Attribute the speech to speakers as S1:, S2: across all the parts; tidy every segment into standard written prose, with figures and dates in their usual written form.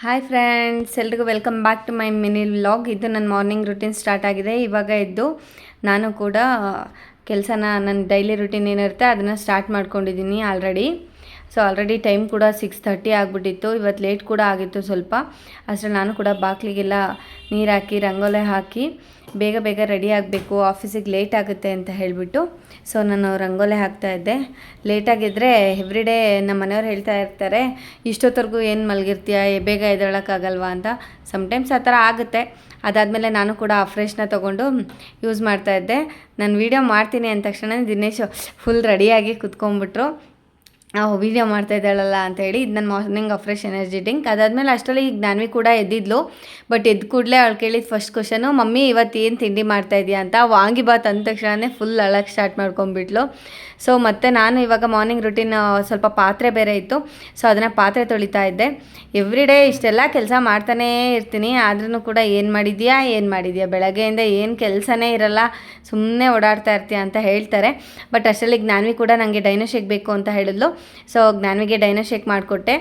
S1: Hi friends, ಎಲ್ರಿಗೂ welcome back to my mini vlog. ಇದು ನನ್ನ ಮಾರ್ನಿಂಗ್ ರುಟೀನ್ ಸ್ಟಾರ್ಟ್ ಆಗಿದೆ. ಇವಾಗ ಎದ್ದು ನಾನು ಕೂಡ ಕೆಲಸನ ನನ್ನ ಡೈಲಿ ರುಟೀನ್ ಏನಿರುತ್ತೆ ಅದನ್ನು ಸ್ಟಾರ್ಟ್ ಮಾಡ್ಕೊಂಡಿದ್ದೀನಿ ಆಲ್ರೆಡಿ. ಸೊ ಆಲ್ರೆಡಿ ಟೈಮ್ ಕೂಡ 6:30 ಆಗಿಬಿಟ್ಟಿತ್ತು. ಇವತ್ತು ಲೇಟ್ ಕೂಡ ಆಗಿತ್ತು ಸ್ವಲ್ಪ. ಅಷ್ಟರಲ್ಲಿ ನಾನು ಕೂಡ ಬಾಗಿಲಿಗೆಲ್ಲ ನೀರು ಹಾಕಿ ರಂಗೋಲೆ ಹಾಕಿ ಬೇಗ ಬೇಗ ರೆಡಿ ಆಗಬೇಕು, ಆಫೀಸಿಗೆ ಲೇಟ್ ಆಗುತ್ತೆ ಅಂತ ಹೇಳಿಬಿಟ್ಟು ಸೊ ನಾನು ರಂಗೋಲೆ ಹಾಕ್ತಾಯಿದ್ದೆ. ಲೇಟಾಗಿದ್ದರೆ ಎವ್ರಿಡೇ ನಮ್ಮ ಮನೆಯವ್ರು ಹೇಳ್ತಾ ಇರ್ತಾರೆ, ಇಷ್ಟೊತ್ತವರೆಗೂ ಏನು ಮಲಗಿರ್ತೀಯ, ಬೇಗ ಎದ್ದೇಳೋಕ್ಕಾಗಲ್ವಾ ಅಂತ. ಸಮ್ಟೈಮ್ಸ್ ಆ ಥರ ಆಗುತ್ತೆ. ಅದಾದಮೇಲೆ ನಾನು ಕೂಡ ಆ ಫ್ರೆಶ್ನ ತೊಗೊಂಡು ಯೂಸ್ ಮಾಡ್ತಾಯಿದ್ದೆ. ನಾನು ವೀಡಿಯೋ ಮಾಡ್ತೀನಿ ಅಂದ ತಕ್ಷಣ ದಿನೇಶ್ ಫುಲ್ ರೆಡಿಯಾಗಿ ಕುತ್ಕೊಂಡ್ಬಿಟ್ರು. ವೀಡಿಯೋ ಮಾಡ್ತಾಯಿದ್ದಾಳಲ್ಲ ಅಂತೇಳಿ. ಇದು ನನ್ನ ಮಾರ್ನಿಂಗ್ ಫ್ರೆಶ್ ಎನರ್ಜಿ ಡ್ರಿಂಕ್. ಅದಾದಮೇಲೆ ಅಷ್ಟರಲ್ಲಿ ಈಗ ಜ್ಞಾನ್ವಿ ಕೂಡ ಎದ್ದಿದ್ಲು. ಬಟ್ ಎದ್ದು ಕೂಡಲೇ ಅವಳು ಕೇಳಿದ ಫಸ್ಟ್ ಕ್ವಶನು, ಮಮ್ಮಿ ಇವತ್ತು ಏನು ತಿಂಡಿ ಮಾಡ್ತಾಯಿದ್ಯಾ ಅಂತ. ವಾಂಗಿಬಾತ್ ಅಂದ ತಕ್ಷಣವೇ ಫುಲ್ ಅಳಕ್ಕೆ ಸ್ಟಾರ್ಟ್ ಮಾಡ್ಕೊಂಡ್ಬಿಟ್ಲು. ಸೊ ಮತ್ತು ನಾನು ಇವಾಗ ಮಾರ್ನಿಂಗ್ ರುಟೀನ್ ಸ್ವಲ್ಪ ಪಾತ್ರೆ ಬೇರೆ ಇತ್ತು. ಸೊ ಅದನ್ನು ಪಾತ್ರೆ ತೊಳಿತಾ ಇದ್ದೆ. ಎವ್ರಿಡೇ ಇಷ್ಟೆಲ್ಲ ಕೆಲಸ ಮಾಡ್ತಾನೇ ಇರ್ತೀನಿ, ಆದ್ರೂ ಕೂಡ ಏನು ಮಾಡಿದ್ಯಾ ಬೆಳಗ್ಗೆಯಿಂದ ಏನು ಕೆಲಸನೇ ಇರಲ್ಲ, ಸುಮ್ಮನೆ ಓಡಾಡ್ತಾ ಇರ್ತೀಯ ಅಂತ ಹೇಳ್ತಾರೆ. ಬಟ್ ಅಷ್ಟರಲ್ಲಿ ಜ್ಞಾನ್ವಿ ಕೂಡ ನನಗೆ ಡೈನೋ ಶೇಕ್ ಬೇಕು ಅಂತ ಹೇಳಿದ್ಲು. ಸೊ ಜ್ಞಾನ್ವಿಗೆ ಡೈನೋ ಶೇಕ್ ಮಾಡಿಕೊಟ್ಟೆ.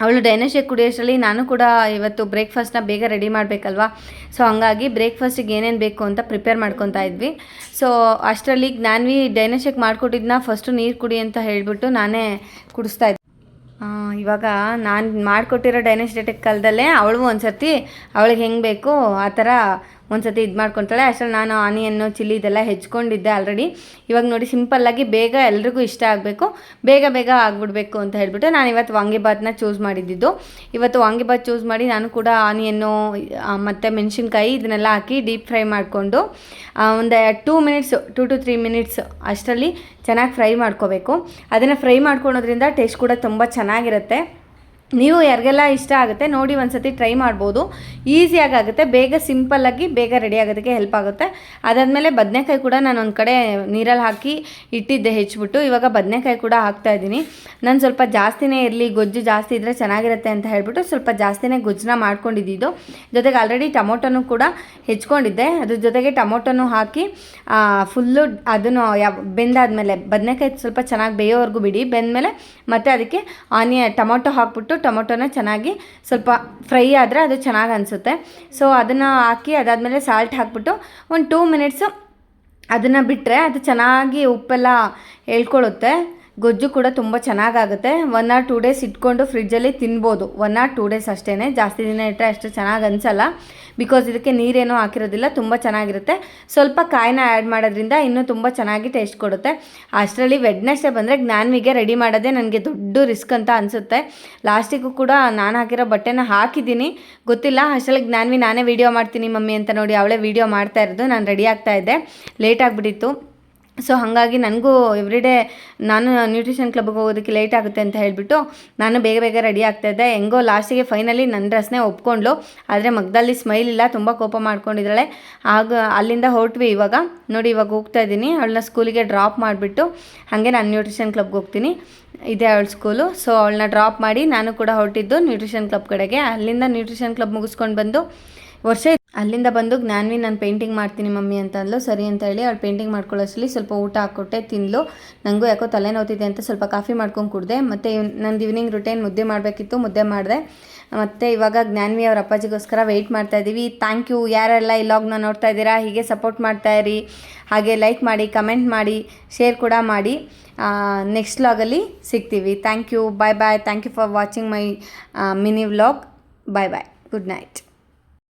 S1: ಅವಳು ಡೈನೋ ಶೇಕ್ ಕುಡಿಯೋಷ್ಟರಲ್ಲಿ ನಾನು ಕೂಡ ಇವತ್ತು ಬ್ರೇಕ್ಫಾಸ್ಟ್ನ ಬೇಗ ರೆಡಿ ಮಾಡಬೇಕಲ್ವಾ. ಸೊ ಹಂಗಾಗಿ ಬ್ರೇಕ್ಫಾಸ್ಟಿಗೆ ಏನೇನು ಬೇಕು ಅಂತ ಪ್ರಿಪೇರ್ ಮಾಡ್ಕೊತಾ ಇದ್ವಿ. ಸೊ ಅಷ್ಟರಲ್ಲಿ ಜ್ಞಾನ್ವಿ ಡೈನೋ ಶೇಕ್ ಮಾಡಿಕೊಟ್ಟಿದ್ದನ್ನ ಫಸ್ಟು ನೀರು ಕುಡಿ ಅಂತ ಹೇಳಿಬಿಟ್ಟು ನಾನೇ ಕುಡಿಸ್ತಾ ಇದ್ದೆ. ಇವಾಗ ನಾನು ಮಾಡಿಕೊಟ್ಟಿರೋ ಡೈನೋಸ್ಟೇಟಿಕ್ ಕಾಲದಲ್ಲೇ ಅವಳಿಗೂ ಒಂದು ಸರ್ತಿ ಅವಳಿಗೆ ಹೆಂಗೆ ಬೇಕು ಆ ಥರ ಒಂದು ಸರ್ತಿ ಇದು ಮಾಡ್ಕೊತಾಳೆ. ಅಷ್ಟರಲ್ಲಿ ನಾನು ಆನಿಯನ್ನು ಚಿಲ್ಲಿ ಇದೆಲ್ಲ ಹೆಚ್ಕೊಂಡಿದ್ದೆ ಆಲ್ರೆಡಿ. ಇವಾಗ ನೋಡಿ ಸಿಂಪಲ್ಲಾಗಿ ಬೇಗ ಎಲ್ರಿಗೂ ಇಷ್ಟ ಆಗಬೇಕು, ಬೇಗ ಬೇಗ ಆಗಿಬಿಡ್ಬೇಕು ಅಂತ ಹೇಳಿಬಿಟ್ಟು ನಾನು ಇವತ್ತು ವಾಂಗಿಬಾತನ್ನ ಚೂಸ್ ಮಾಡಿದ್ದು. ಇವತ್ತು ವಾಂಗಿಬಾತ್ ಚೂಸ್ ಮಾಡಿ ನಾನು ಕೂಡ ಆನಿಯನ್ನು ಮತ್ತು ಮೆಣಸಿನ್ಕಾಯಿ ಇದನ್ನೆಲ್ಲ ಹಾಕಿ ಡೀಪ್ ಫ್ರೈ ಮಾಡಿಕೊಂಡು ಒಂದು 2 to 3 ಮಿನಿಟ್ಸ್ ಅಷ್ಟರಲ್ಲಿ ಚೆನ್ನಾಗಿ ಫ್ರೈ ಮಾಡ್ಕೋಬೇಕು. ಅದನ್ನು ಫ್ರೈ ಮಾಡ್ಕೊಳೋದ್ರಿಂದ ಟೇಸ್ಟ್ ಕೂಡ ತುಂಬ ಚೆನ್ನಾಗಿರುತ್ತೆ. ನೀವು ಯಾರಿಗೆಲ್ಲ ಇಷ್ಟ ಆಗುತ್ತೆ ನೋಡಿ ಒಂದು ಸತಿ ಟ್ರೈ ಮಾಡ್ಬೋದು. ಈಸಿಯಾಗಿ ಆಗುತ್ತೆ, ಬೇಗ ಸಿಂಪಲ್ಲಾಗಿ ಬೇಗ ರೆಡಿ ಆಗೋದಕ್ಕೆ ಹೆಲ್ಪ್ ಆಗುತ್ತೆ. ಅದಾದಮೇಲೆ ಬದನೆಕಾಯಿ ಕೂಡ ನಾನು ಒಂದು ಕಡೆ ನೀರಲ್ಲಿ ಹಾಕಿ ಇಟ್ಟಿದ್ದೆ ಹೆಚ್ಚಿಬಿಟ್ಟು. ಇವಾಗ ಬದನೆಕಾಯಿ ಕೂಡ ಹಾಕ್ತಾಯಿದ್ದೀನಿ. ನಾನು ಸ್ವಲ್ಪ ಜಾಸ್ತಿನೇ ಇರಲಿ, ಗೊಜ್ಜು ಜಾಸ್ತಿ ಇದ್ದರೆ ಚೆನ್ನಾಗಿರುತ್ತೆ ಅಂತ ಹೇಳಿಬಿಟ್ಟು ಸ್ವಲ್ಪ ಜಾಸ್ತಿನೇ ಗೊಜ್ಜನ್ನ ಮಾಡ್ಕೊಂಡಿದ್ದು. ಜೊತೆಗೆ ಆಲ್ರೆಡಿ ಟೊಮೊಟೊನೂ ಕೂಡ ಹೆಚ್ಕೊಂಡಿದ್ದೆ. ಅದ್ರ ಜೊತೆಗೆ ಟೊಮೊಟೊನೂ ಹಾಕಿ ಫುಲ್ಲು ಅದನ್ನು ಬೆಂದಾದಮೇಲೆ ಬದನೆಕಾಯಿ ಸ್ವಲ್ಪ ಚೆನ್ನಾಗಿ ಬೇಯೋವರೆಗೂ ಬಿಡಿ. ಬೆಂದಮೇಲೆ ಮತ್ತು ಅದಕ್ಕೆ ಟೊಮೊಟೊ ಹಾಕ್ಬಿಟ್ಟು ಟೊಮೊಟೊನ ಚೆನ್ನಾಗಿ ಸ್ವಲ್ಪ ಫ್ರೈ ಆದರೆ ಅದು ಚೆನ್ನಾಗಿ ಅನಿಸುತ್ತೆ. ಸೊ ಅದನ್ನು ಹಾಕಿ ಅದಾದಮೇಲೆ ಸಾಲ್ಟ್ ಹಾಕ್ಬಿಟ್ಟು ಒಂದು 2 ಮಿನಿಟ್ಸು ಅದನ್ನು ಬಿಟ್ಟರೆ ಅದು ಚೆನ್ನಾಗಿ ಉಪ್ಪೆಲ್ಲ ಹೇಳ್ಕೊಳ್ಳುತ್ತೆ. ಗೊಜ್ಜು ಕೂಡ ತುಂಬ ಚೆನ್ನಾಗಾಗುತ್ತೆ. 1 or 2 ಡೇಸ್ ಇಟ್ಕೊಂಡು ಫ್ರಿಜ್ಜಲ್ಲಿ ತಿನ್ಬೋದು. 1 or 2 ಡೇಸ್ ಅಷ್ಟೇ, ಜಾಸ್ತಿ ದಿನ ಇಟ್ಟರೆ ಅಷ್ಟು ಚೆನ್ನಾಗಿ ಅನಿಸಲ್ಲ. ಬಿಕಾಸ್ ಇದಕ್ಕೆ ನೀರೇನೂ ಹಾಕಿರೋದಿಲ್ಲ, ತುಂಬ ಚೆನ್ನಾಗಿರುತ್ತೆ. ಸ್ವಲ್ಪ ಕಾಯಿನ ಆ್ಯಡ್ ಮಾಡೋದ್ರಿಂದ ಇನ್ನೂ ತುಂಬ ಚೆನ್ನಾಗಿ ಟೇಸ್ಟ್ ಕೊಡುತ್ತೆ. ಅಷ್ಟರಲ್ಲಿ ವೆಡ್ನೆಸ್ಡೇ ಬಂದರೆ ಜ್ಞಾನ್ವಿಗೆ ರೆಡಿ ಮಾಡೋದೇ ನನಗೆ ದೊಡ್ಡ ರಿಸ್ಕ್ ಅಂತ ಅನಿಸುತ್ತೆ. ಲಾಸ್ಟಿಗೂ ಕೂಡ ನಾನು ಹಾಕಿರೋ ಬಟ್ಟೆನ ಹಾಕಿದ್ದೀನಿ, ಗೊತ್ತಿಲ್ಲ. ಅಷ್ಟರಲ್ಲಿ ಜ್ಞಾನ್ವಿ ನಾನೇ ವೀಡಿಯೋ ಮಾಡ್ತೀನಿ ಮಮ್ಮಿ ಅಂತ ನೋಡಿ ಅವಳೇ ವೀಡಿಯೋ ಮಾಡ್ತಾ ಇರೋದು. ನಾನು ರೆಡಿ ಆಗ್ತಾಯಿದ್ದೆ, ಲೇಟ್ ಆಗಿಬಿಟ್ಟಿತ್ತು. ಸೊ ಹಾಗಾಗಿ ನನಗೂ ಎವ್ರಿಡೇ ನಾನು ನ್ಯೂಟ್ರಿಷನ್ ಕ್ಲಬ್ಗೆ ಹೋಗೋದಕ್ಕೆ ಲೇಟ್ ಆಗುತ್ತೆ ಅಂತ ಹೇಳಿಬಿಟ್ಟು ನಾನು ಬೇಗ ಬೇಗ ರೆಡಿ ಆಗ್ತಾಯಿದ್ದೆ. ಹೆಂಗೋ ಲಾಸ್ಟಿಗೆ ಫೈನಲಿ ನನ್ನ ಡ್ರೆಸ್ನೇ ಒಪ್ಕೊಂಡ್ಲು. ಆದರೆ ಮಗದಲ್ಲಿ ಸ್ಮೈಲ್ ಇಲ್ಲ, ತುಂಬ ಕೋಪ ಮಾಡ್ಕೊಂಡಿದ್ದಾಳೆ. ಆಗ ಅಲ್ಲಿಂದ ಹೊರಟ್ವಿ. ಇವಾಗ ನೋಡಿ ಇವಾಗ ಹೋಗ್ತಾ ಇದ್ದೀನಿ. ಅವಳನ್ನ ಸ್ಕೂಲಿಗೆ ಡ್ರಾಪ್ ಮಾಡಿಬಿಟ್ಟು ಹಾಗೆ ನಾನು ನ್ಯೂಟ್ರಿಷನ್ ಕ್ಲಬ್ಗೆ ಹೋಗ್ತೀನಿ. ಇದೇ ಅವಳ ಸ್ಕೂಲು. ಸೊ ಅವಳನ್ನ ಡ್ರಾಪ್ ಮಾಡಿ ನಾನು ಕೂಡ ಹೊರಟಿದ್ದು ನ್ಯೂಟ್ರಿಷನ್ ಕ್ಲಬ್ ಕಡೆಗೆ. ಅಲ್ಲಿಂದ ನ್ಯೂಟ್ರಿಷನ್ ಕ್ಲಬ್ ಮುಗಿಸ್ಕೊಂಡು ಬಂದು ಅಲ್ಲಿಂದ ಬಂದು ಜ್ಞಾನ್ವಿ ನಾನು ಪೇಂಟಿಂಗ್ ಮಾಡ್ತೀನಿ ಮಮ್ಮಿ ಅಂತ ಅಂದ್ಲು. ಸರಿ ಅಂತ ಹೇಳಿ ಅವಳು ಪೇಂಟಿಂಗ್ ಮಾಡ್ಕೊಳ್ಳೋಷ್ಟರಲ್ಲಿ ಸ್ವಲ್ಪ ಊಟ ಹಾಕ್ಕೊಟ್ಟೆ, ತಿಂದ್ಲು. ನನಗೂ ಯಾಕೋ ತಲೆನೋತಿದೆ ಅಂತ ಸ್ವಲ್ಪ ಕಾಫಿ ಮಾಡ್ಕೊಂಡು ಕುಡಿದೆ. ಮತ್ತು ನಂದು ಈವ್ನಿಂಗ್ ರುಟೀನ್ ಮುದ್ದೆ ಮಾಡಬೇಕಿತ್ತು, ಮುದ್ದೆ ಮಾಡಿದೆ. ಮತ್ತು ಇವಾಗ ಜ್ಞಾನ್ವಿ ಅವ್ರ ಅಪ್ಪಾಜಿಗೋಸ್ಕರ ವೆಯ್ಟ್ ಮಾಡ್ತಾಯಿದ್ದೀವಿ. ಥ್ಯಾಂಕ್ ಯು ಯಾರೆಲ್ಲ ಈ ಲಾಗ್ನ ನೋಡ್ತಾ ಇದ್ದೀರಾ, ಹೀಗೆ ಸಪೋರ್ಟ್ ಮಾಡ್ತಾಯಿರಿ. ಹಾಗೆ ಲೈಕ್ ಮಾಡಿ, ಕಮೆಂಟ್ ಮಾಡಿ, ಶೇರ್ ಕೂಡ ಮಾಡಿ. ನೆಕ್ಸ್ಟ್ ಲಾಗಲ್ಲಿ ಸಿಗ್ತೀವಿ. Thank you, bye bye. Thank you for watching my mini vlog. Bye bye, good night.